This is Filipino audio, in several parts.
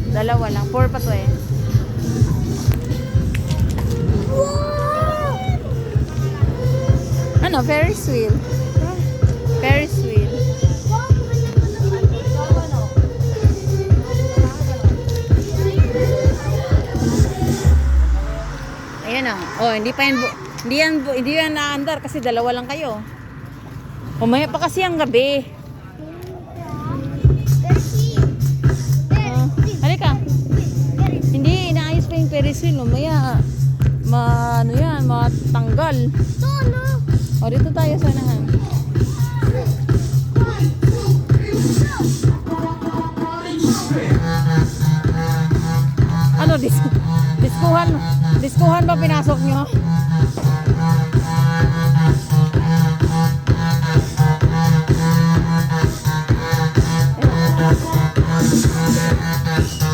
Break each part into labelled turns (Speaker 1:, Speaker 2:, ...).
Speaker 1: Dalawa lang. 4 pa to eh. Ano? Ferris wheel. Ferris wheel. Ayan o. Oh, hindi pa yan hindi yan naandar kasi dalawa lang kayo. Umaya pa kasi ang gabi. Halika. Hindi, inaayos pa yung Ferris wheel. Umaya, ano yan, matanggal. O, dito tayo sa unahan. Ano, diskuhan ba pinasok nyo?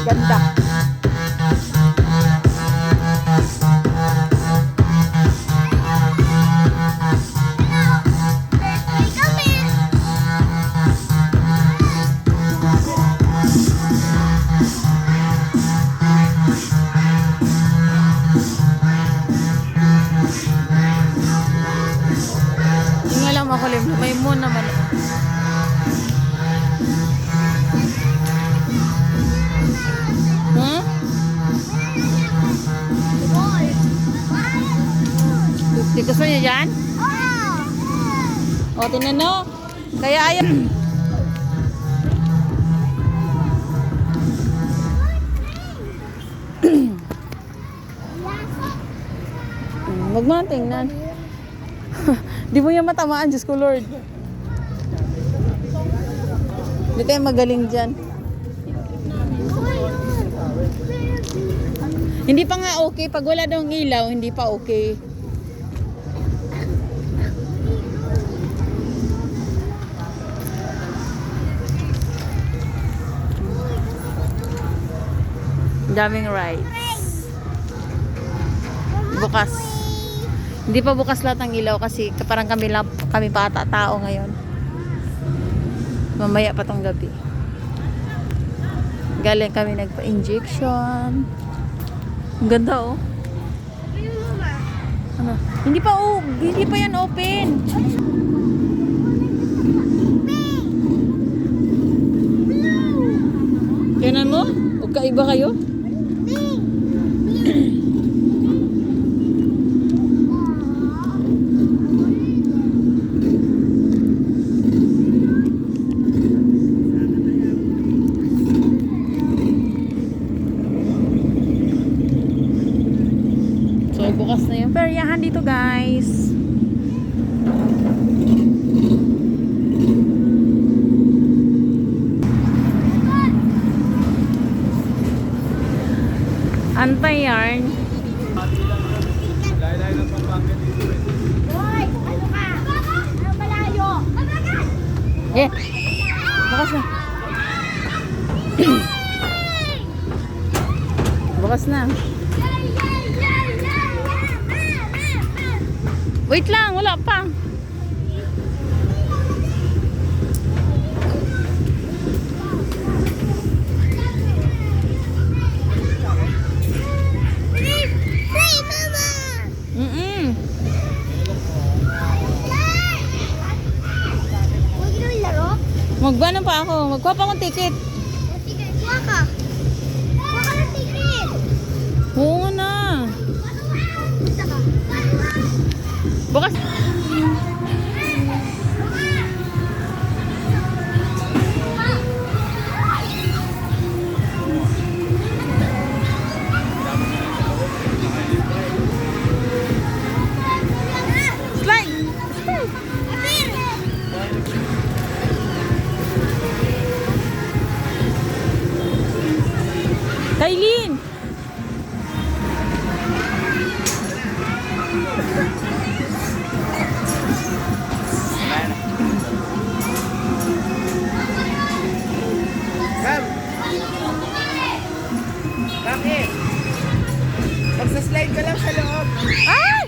Speaker 1: Ganda. Yung alam ako, may moon naman. Gusto niya dyan? O, tinan no? Kaya ayaw. Huwag mo na tingnan. Di mo yan matamaan, Diyos ko Lord. Hindi tayo magaling dyan. Hindi pa nga okay. Pag wala daw ng ilaw, hindi pa okay. Daming rides. Bukas. Hindi pa bukas lahat ng ilaw kasi parang kami pa tao ngayon. Mamaya pa tong gabi. Galing kami nagpa-injection. Ang ganda oh. Ano? Hindi pa yan open. Kainan mo? Huwag kaiba kayo? So, bukas na yung peryahan dito, guys. Antay yarn. Eh, bukas na. Bukas na. Wait lang, wala pa. Magba pa ako. Magkuha pa akong ticket.
Speaker 2: Kuha ka. Kuha ka ng ticket.
Speaker 1: Oo na. Bukas. Kailin!
Speaker 3: Bakit? Magsa-slide ka lang sa loob.
Speaker 1: Ah!